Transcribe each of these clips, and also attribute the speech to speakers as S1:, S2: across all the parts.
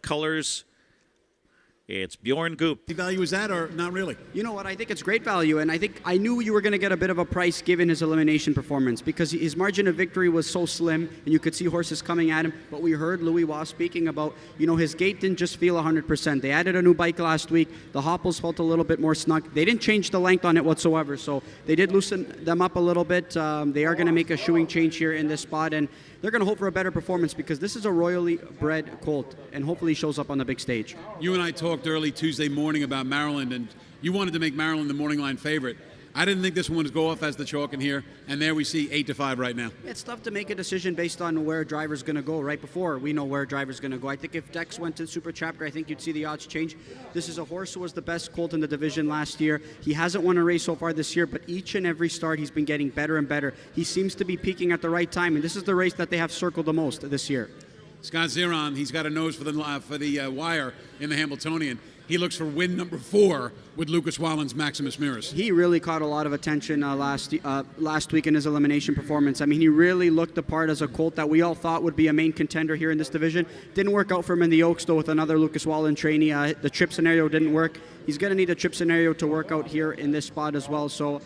S1: colors. It's Bjorn Goop.
S2: The value is that or not really?
S3: You know what? I think it's great value, and I knew you were going to get a bit of a price given his elimination performance because his margin of victory was so slim, and you could see horses coming at him. But we heard Louis Waugh speaking about, his gait didn't just feel 100%. They added a new bike last week. The hopples felt a little bit more snug. They didn't change the length on it whatsoever, so they did loosen them up a little bit. They are going to make a shoeing change here in this spot, and they're going to hope for a better performance because this is a royally bred colt, and hopefully shows up on the big stage.
S2: You and I talked early Tuesday morning about Maryland, and you wanted to make Maryland the morning line favorite. I didn't think this one would go off as the chalk in here, and there we see 8-5 right now.
S3: It's tough to make a decision based on where a driver's going to go right before we know where a driver's going to go. I think if Dex went to Super Chapter, I think you'd see the odds change. This is a horse who was the best colt in the division last year. He hasn't won a race so far this year, but each and every start he's been getting better and better. He seems to be peaking at the right time, and this is the race that they have circled the most this year.
S2: Scott Zeron, he's got a nose for the wire in the Hamiltonian. He looks for win number 4 with Lucas Wallen's Maximus Mirrors.
S3: He really caught a lot of attention last week in his elimination performance. I mean, he really looked the part as a colt that we all thought would be a main contender here in this division. Didn't work out for him in the Oaks, though, with another Lucas Wallen trainee. The trip scenario didn't work. He's going to need a trip scenario to work out here in this spot as well. So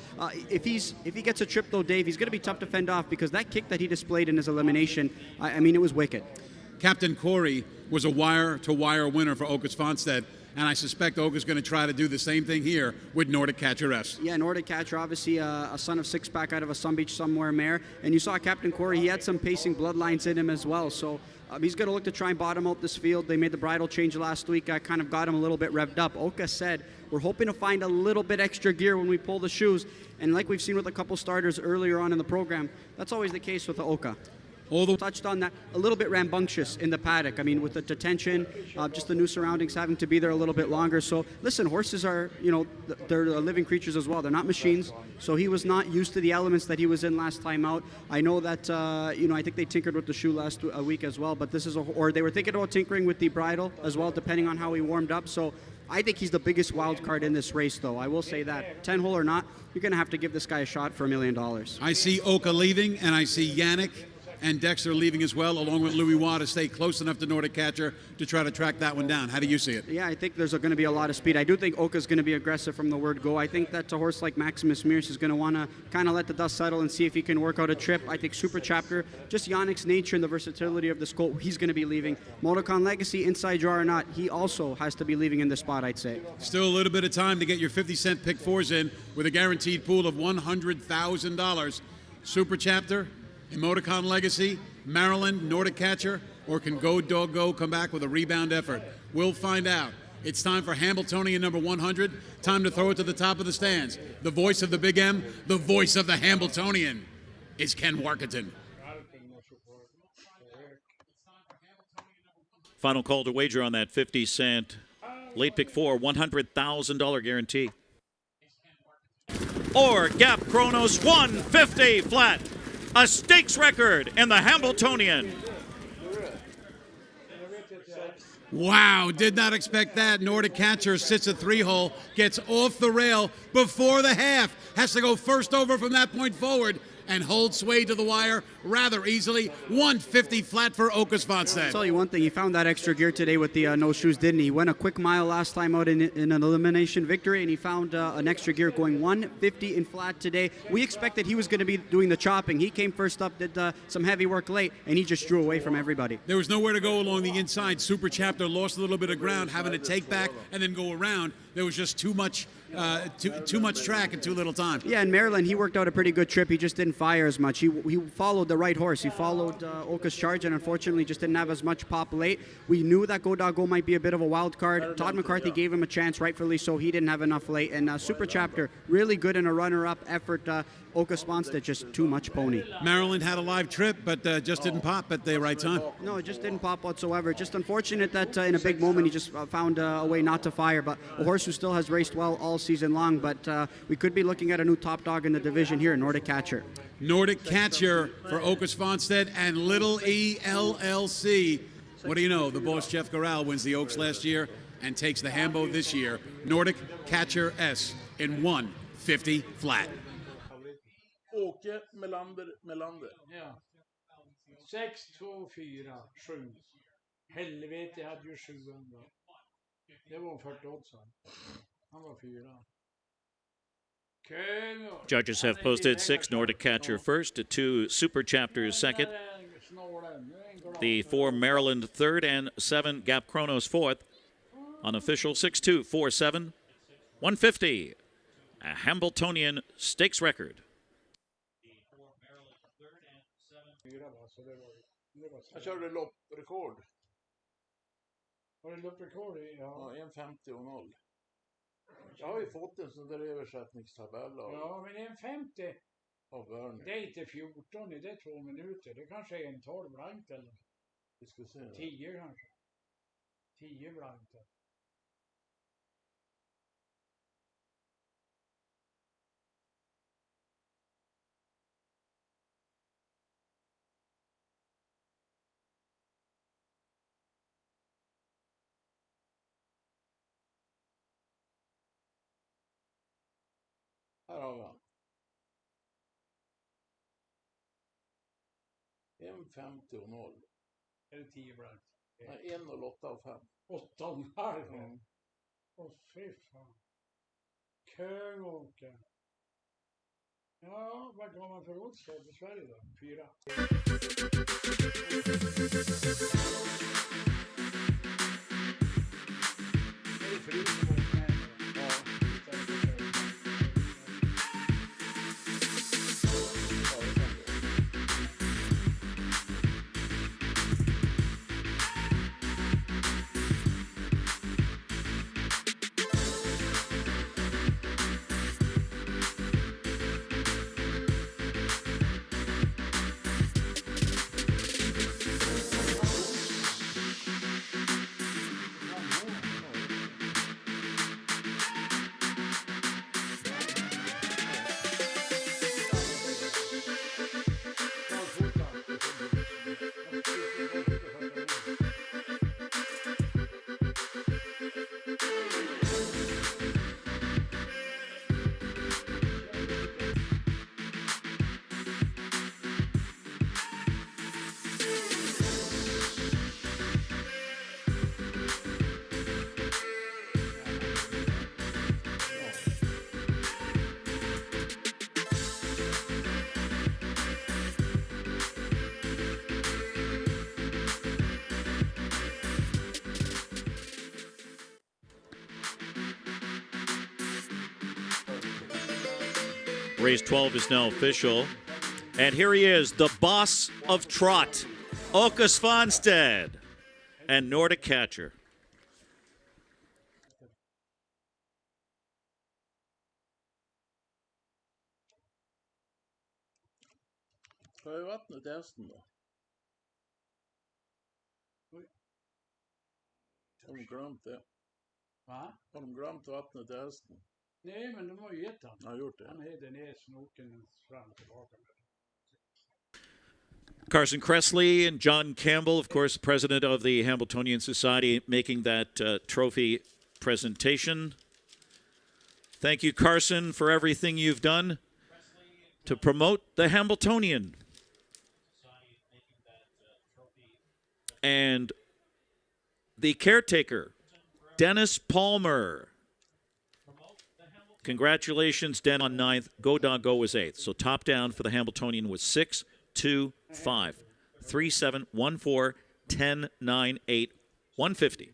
S3: if he gets a trip, though, Dave, he's going to be tough to fend off because that kick that he displayed in his elimination, I mean, it was wicked.
S2: Captain Corey was a wire-to-wire winner for Årets Svanstedt, and I suspect Åker's going to try to do the same thing here with Nordic Catcher S.
S3: Yeah, Nordic Catcher, obviously a son of Six-Pack out of a Sun Beach somewhere mare. And you saw Captain Corey, he had some pacing bloodlines in him as well. So he's going to look to try and bottom out this field. They made the bridle change last week. I kind of got him a little bit revved up. Oka said, we're hoping to find a little bit extra gear when we pull the shoes. And like we've seen with a couple starters earlier on in the program, that's always the case with the Oka. Although touched on that, a little bit rambunctious in the paddock. I mean, with the detention, just the new surroundings having to be there a little bit longer. So, listen, horses are, they're living creatures as well. They're not machines. So he was not used to the elements that he was in last time out. I know that, I think they tinkered with the shoe last week as well. But this is or they were thinking about tinkering with the bridle as well, depending on how he warmed up. So I think he's the biggest wild card in this race, though. I will say that. 10-hole or not, you're going to have to give this guy a shot for $1 million.
S2: I see Oka leaving, and I see Yannick and Dexter leaving as well, along with Louis Waugh to stay close enough to Nordic Catcher to try to track that one down. How do you see it?
S3: Yeah, I think there's going to be a lot of speed. I do think Oka's going to be aggressive from the word go. I think that a horse like Maximus Mirrors is going to want to kind of let the dust settle and see if he can work out a trip. I think Super Chapter, just Yannick's nature and the versatility of this colt, he's going to be leaving. Motocon Legacy, inside draw or not, he also has to be leaving in this spot, I'd say.
S2: Still a little bit of time to get your 50-cent pick 4s in with a guaranteed pool of $100,000. Super Chapter, Emoticon Legacy, Maryland, Nordic Catcher, or can Go Dog Go come back with a rebound effort? We'll find out. It's time for Hamiltonian number 100. Time to throw it to the top of the stands. The voice of the Big M, the voice of the Hamiltonian is Ken Warkentin.
S1: Final call to wager on that 50-cent late pick 4, $100,000 guarantee. Or Gap Chronos 150 flat. A stakes record in the Hamiltonian.
S2: Wow, did not expect that. Nordic Catcher sits a 3-hole, gets off the rail before the half, has to go first over from that point forward, and hold sway to the wire rather easily. 150 flat for Årets Svanstedt.
S3: I'll tell you one thing, he found that extra gear today with the no shoes, didn't he? He went a quick mile last time out in an elimination victory, and he found an extra gear going 150 in flat today. We expected he was going to be doing the chopping. He came first up, did some heavy work late, and he just drew away from everybody.
S2: There was nowhere to go along the inside. Super Chapter lost a little bit of ground, having to take back and then go around. There was just too much track in too little time.
S3: Yeah, in Maryland, he worked out a pretty good trip. He just didn't fire as much. He followed the right horse. He followed Oka's charge, and unfortunately just didn't have as much pop late. We knew that Go Dog Go might be a bit of a wild card. Todd McCarthy gave him a chance, rightfully so. He didn't have enough late. And Super Chapter, really good in a runner-up effort. Årets Svanstedt, just too much pony.
S2: Maryland had a live trip, but just didn't pop at the right time.
S3: No, it just didn't pop whatsoever. Just unfortunate that in a big moment he just found a way not to fire. But a horse who still has raced well all season long. But we could be looking at a new top dog in the division here, Nordic Catcher.
S2: Nordic Catcher for Årets Svanstedt and Little E LLC. What do you know? The boss, Jeff Corral, wins the Oaks last year and takes the Hambo this year. Nordic Catcher S in 150 flat.
S4: Åke Melander. Ja. 6, 2, 4, 7.
S5: Helvete, jag hade ju 700. Det var 48. Han var 4.
S1: Judges have posted 6 Nordic Catcher first, 2 Super Chapters second, the 4 Maryland third, and 7 Gap Chronos fourth. Unofficial 6-2, 4-7, 150. A Hambo-Tonian stakes record.
S4: Jag körde lopprekord.
S5: Var det lopprekord?
S4: Ja, 1.50 och 0. Jag har ju fått en sån där översättningstabell av,
S5: Ja, men 1.50.
S4: av Werner.
S5: Det är inte 14, det är 2 minuter. Det kanske är en 12 blankt eller
S4: Vi ska se.
S5: 10 kanske. 10 blankt.
S4: Här har vi han. 1.50 och 0.
S5: Är det 10 blankt?
S4: Nej, 1.08 och 5.
S5: 8,5.
S4: Mm.
S5: Åh fy fan. Köåker. Ja, vad kan man för odds då i Sverige då? 4. Är det fru som åker med? Ja.
S1: Race 12 is now official. And here he is, the boss of trot, Åke Svanstedt, and Nordic Catcher.
S4: Ska jag vattnet i hästen då? Har de glömt det?
S5: Va?
S4: Har de glömt vattnet i hästen?
S5: Nej, men de har ju gett han.
S4: Jag har gjort det.
S5: Han hade ner snoken fram och tillbaka.
S1: Carson Kressley and John Campbell, of course, president of the Hambo-Tonian Society, making that trophy presentation. Thank you, Carson, for everything you've done to promote the Hambo-Tonian. And the caretaker, Dennis Palmer. Congratulations, Den on 9th. Go Dog Go was 8th. So top down for the Hambo-Tonian was 6, 2, 5, 3, 7, 1, 4, 10, 9, 8, 150.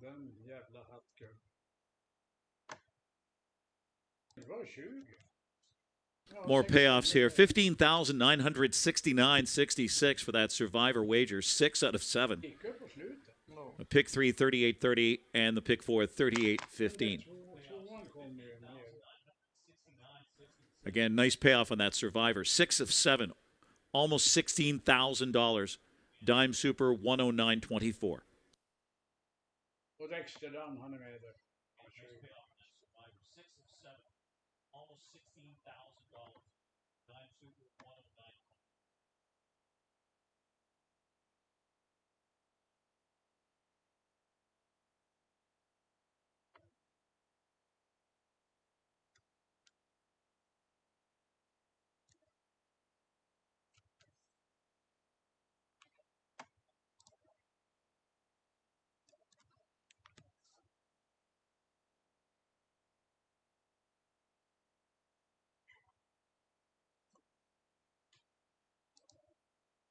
S5: Den jävla hattgubben. Det var 20.
S1: More payoffs here. 15,969.66 for that survivor wager. 6 out of 7.
S5: Gick upp på slutet.
S1: A pick 3, 38.30, and the pick 4, 38.15.
S5: Tvåan kom ju ner.
S1: Again, nice payoff on that survivor. 6 of 7. Almost $16,000. Dime Super 109.24.
S5: Och Dexter Dunn, han är med där.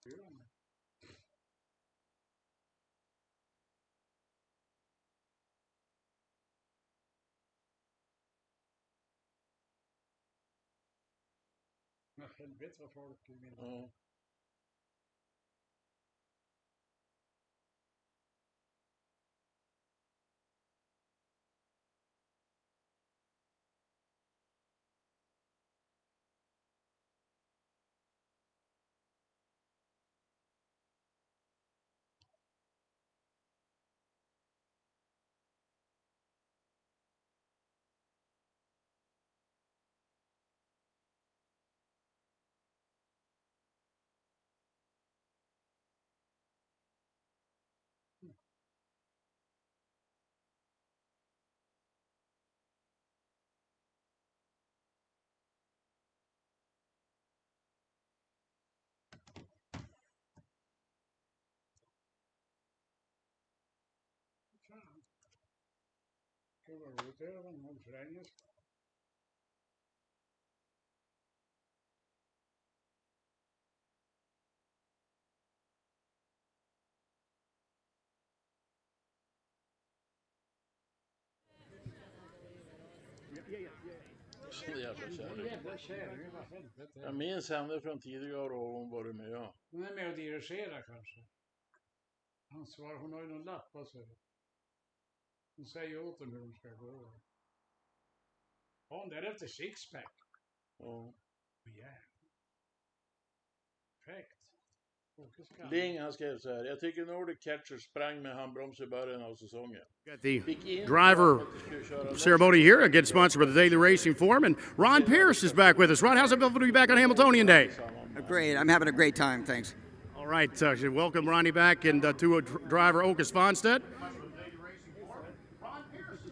S5: Men helvete vad folk vill.
S4: Ja.
S5: Fan. Gud vad roligt det är den här för engelska.
S4: Så jävla kärring.
S5: Jävla kärring, vad helvete.
S4: Jag minns henne från tidigare år, hon varit med. Ja.
S5: Hon är med och dirigerar kanske. Han svarar, hon har ju någon lapp på sig. Hon säger åt dem hur de ska gå. Ja, hon där efter sixpack.
S4: Ja.
S5: Jävlar. Perfekt.
S4: Ling, han skrev så här: jag tycker Nordic Catcher sprang med handbroms i början av säsongen.
S6: Got the driver ceremony here, again sponsored by the Daily Racing Form, and Ron Pierce is back with us. Ron, how's it feel to be back on Hamiltonian Day?
S7: Great, I'm having a great time, thanks.
S6: All right, welcome Ronnie back, and to driver Svanstedt.